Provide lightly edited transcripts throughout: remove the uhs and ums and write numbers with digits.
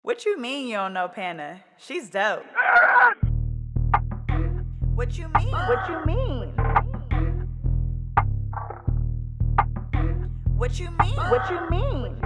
What you mean you don't know Pana? She's dope. What you mean? What you mean? What you mean? What you mean?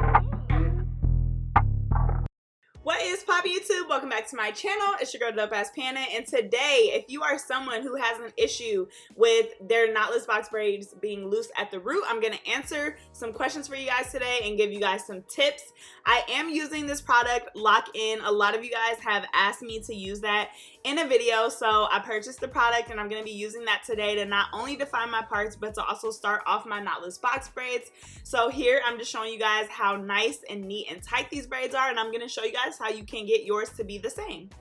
What is poppin' YouTube? Welcome back to my channel. It's your girl DOPEaxxPANA, and today, if you are someone who has an issue with their knotless box braids being loose at the root, I'm gonna answer some questions for you guys today and give you guys some tips. I am using this product, Lock In. A lot of you guys have asked me to use that in a video, so I purchased the product and I'm gonna be using that today to not only define my parts, but to also start off my knotless box braids. So here, I'm just showing you guys how nice and neat and tight these braids are, and I'm gonna show you guys how you can get yours to be the same.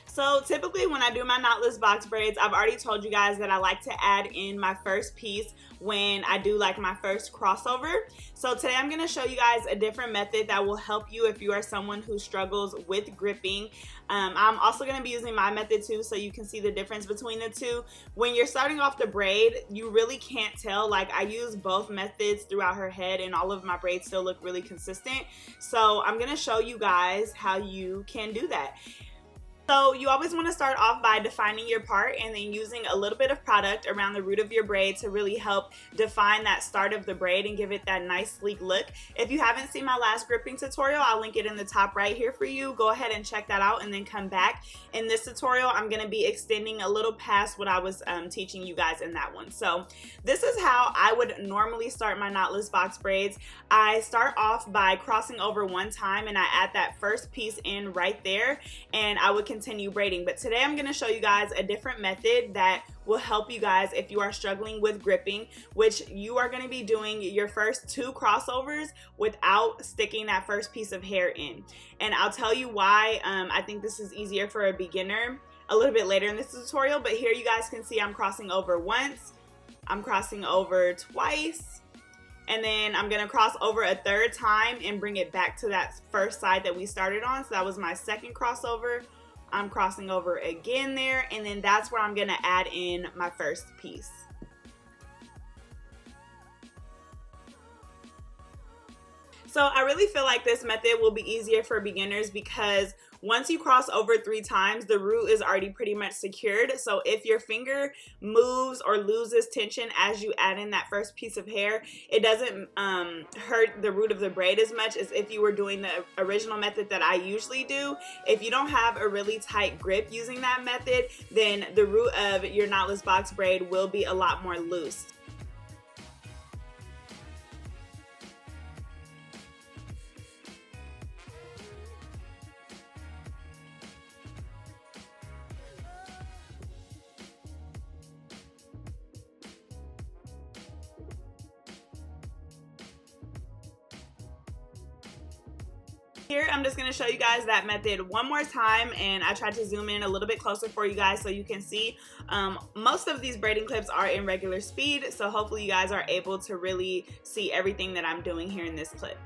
So typically when I do my knotless box braids, I've already told you guys that I like to add in my first piece when I do like my first crossover. So today I'm going to show you guys a different method that will help you if you are someone who struggles with gripping. I'm also going to be using my method too, so you can see the difference between the two. When you're starting off the braid, you really can't tell. Like, I use both methods throughout her head and all of my braids still look really consistent. So I'm going to show you guys how you can do that. So you always want to start off by defining your part and then using a little bit of product around the root of your braid to really help define that start of the braid and give it that nice sleek look. If you haven't seen my last gripping tutorial, I'll link it in the top right here for you. Go ahead and check that out and then come back. In this tutorial, I'm going to be extending a little past what I was teaching you guys in that one. So this is how I would normally start my knotless box braids. I start off by crossing over one time and I add that first piece in right there, and I would continue braiding. But today I'm going to show you guys a different method that will help you guys if you are struggling with gripping, which you are going to be doing your first two crossovers without sticking that first piece of hair in. And I'll tell you why I think this is easier for a beginner a little bit later in this tutorial. But here you guys can see I'm crossing over once, I'm crossing over twice, and then I'm going to cross over a third time and bring it back to that first side that we started on. So that was my second crossover. I'm crossing over again there, and then that's where I'm going to add in my first piece. So I really feel like this method will be easier for beginners because once you cross over 3 times, the root is already pretty much secured. So if your finger moves or loses tension as you add in that first piece of hair, it doesn't hurt the root of the braid as much as if you were doing the original method that I usually do. If you don't have a really tight grip using that method, then the root of your knotless box braid will be a lot more loose. Here, I'm just going to show you guys that method one more time, and I tried to zoom in a little bit closer for you guys so you can see. Most of these braiding clips are in regular speed, so hopefully you guys are able to really see everything that I'm doing here in this clip.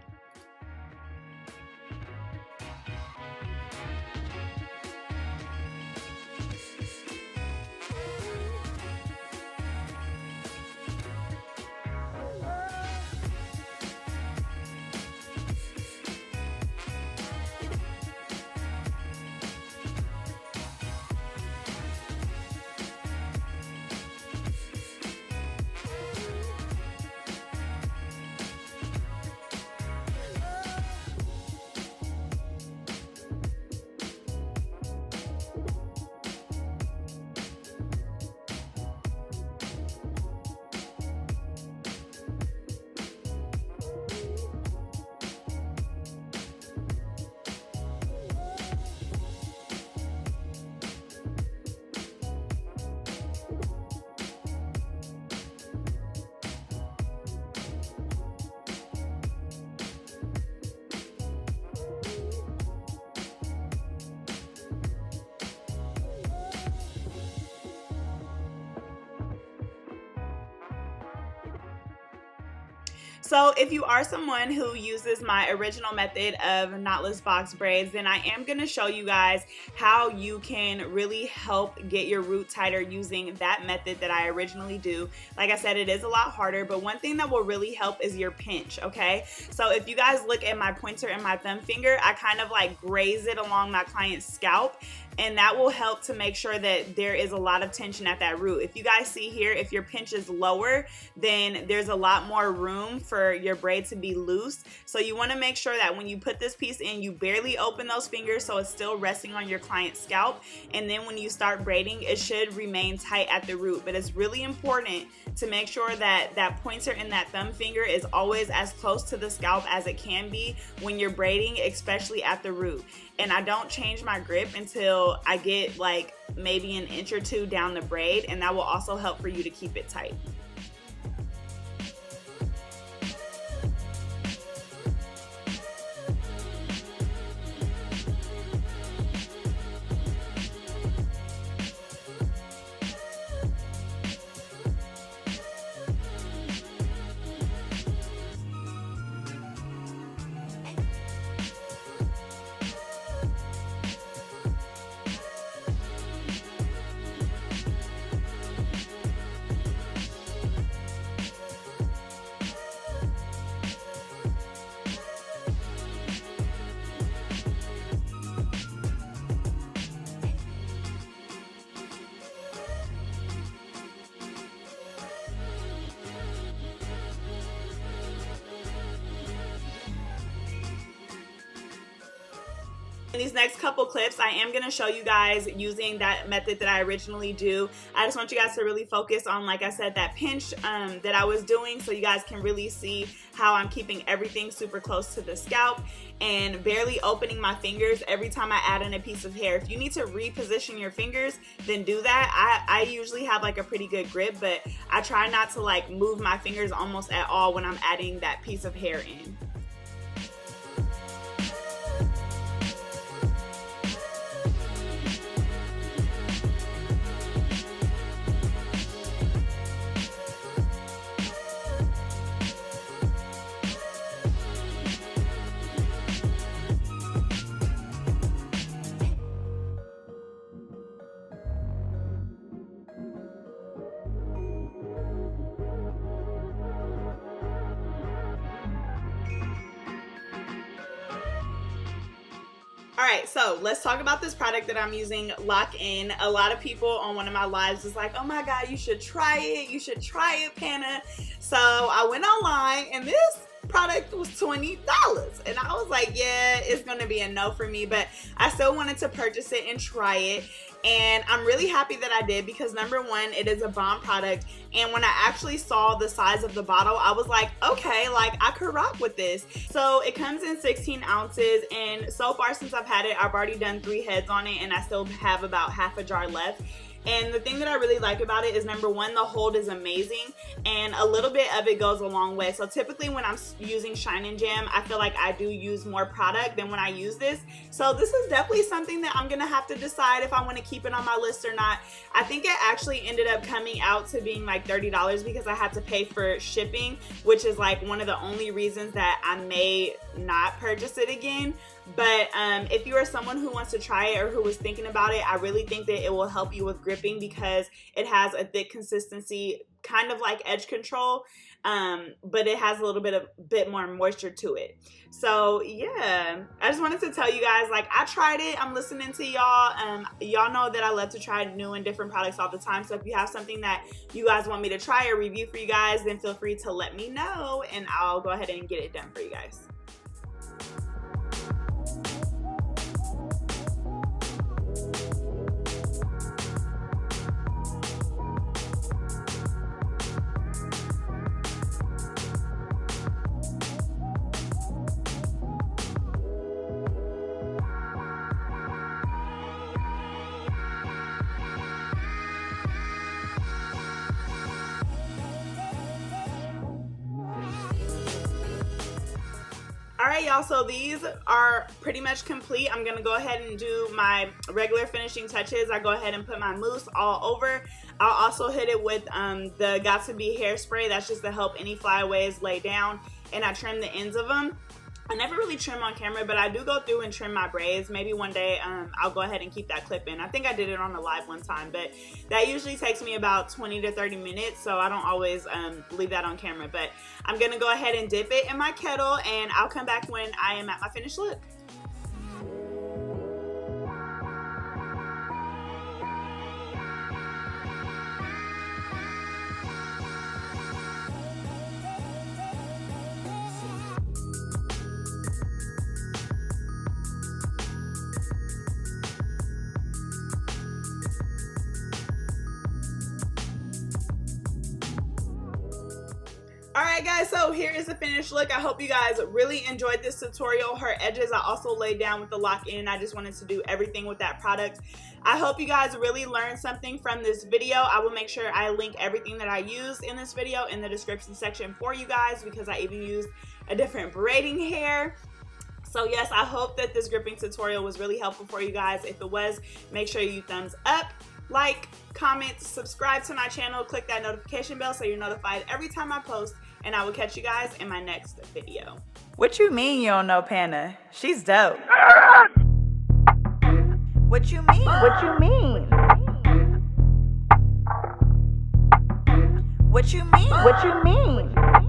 So if you are someone who uses my original method of knotless box braids, then I am going to show you guys how you can really help get your root tighter using that method that I originally do. Like I said, it is a lot harder, but one thing that will really help is your pinch, okay? So if you guys look at my pointer and my thumb finger, I kind of like graze it along my client's scalp, and that will help to make sure that there is a lot of tension at that root. If you guys see here, if your pinch is lower, then there's a lot more room for your braid to be loose. So you want to make sure that when you put this piece in, you barely open those fingers so it's still resting on your client's scalp. And then when you start braiding, it should remain tight at the root. But it's really important to make sure that that pointer and that thumb finger is always as close to the scalp as it can be when you're braiding, especially at the root. And I don't change my grip until I get like maybe an inch or two down the braid, and that will also help for you to keep it tight. In these next couple clips, I am going to show you guys using that method that I originally do. I just want you guys to really focus on, like I said, that pinch that I was doing, so you guys can really see how I'm keeping everything super close to the scalp and barely opening my fingers every time I add in a piece of hair. If you need to reposition your fingers, then do that. I usually have like a pretty good grip, but I try not to like move my fingers almost at all when I'm adding that piece of hair in. Alright, so let's talk about this product that I'm using, Lock In. A lot of people on one of my lives was like, oh my god, you should try it, PANA. So I went online and this product was $20, and I was like, yeah, it's gonna be a no for me, but I still wanted to purchase it and try it. And I'm really happy that I did, because number one, it is a bomb product, and when I actually saw the size of the bottle, I was like, okay, like I could rock with this. So it comes in 16 ounces, and so far since I've had it, I've already done 3 heads on it, and I still have about half a jar left. And the thing that I really like about it is, number one, the hold is amazing, and a little bit of it goes a long way. So typically when I'm using Shine and Jam, I feel like I do use more product than when I use this. So this is definitely something that I'm gonna have to decide if I want to keep it on my list or not. I think it actually ended up coming out to being like $30 because I had to pay for shipping, which is like one of the only reasons that I may not purchase it again. But if you are someone who wants to try it or who was thinking about it, I really think that it will help you with gripping, because it has a thick consistency, kind of like edge control, but it has a little bit more moisture to it. So yeah, I just wanted to tell you guys, like, I tried it, I'm listening to y'all. Y'all know that I love to try new and different products all the time, so if you have something that you guys want me to try or review for you guys, then feel free to let me know and I'll go ahead and get it done for you guys. Alright y'all, so these are pretty much complete. I'm going to go ahead and do my regular finishing touches. I go ahead and put my mousse all over. I'll also hit it with the Got To Be hairspray. That's just to help any flyaways lay down. and I trim the ends of them. I never really trim on camera, but I do go through and trim my braids. Maybe one day I'll go ahead and keep that clip in. I think I did it on a live one time, but that usually takes me about 20 to 30 minutes, so I don't always leave that on camera. But I'm gonna go ahead and dip it in my kettle, and I'll come back when I am at my finished look. Alright guys, so here is the finished look. I hope you guys really enjoyed this tutorial. Her edges I also laid down with the lock-in. I just wanted to do everything with that product. I hope you guys really learned something from this video. I will make sure I link everything that I used in this video in the description section for you guys, because I even used a different braiding hair. So yes, I hope that this gripping tutorial was really helpful for you guys. If it was, make sure you thumbs up, like, comment, subscribe to my channel, click that notification bell so you're notified every time I post, and I will catch you guys in my next video. What you mean you don't know Pana? She's dope. What you mean? What you mean? What you mean? What you mean?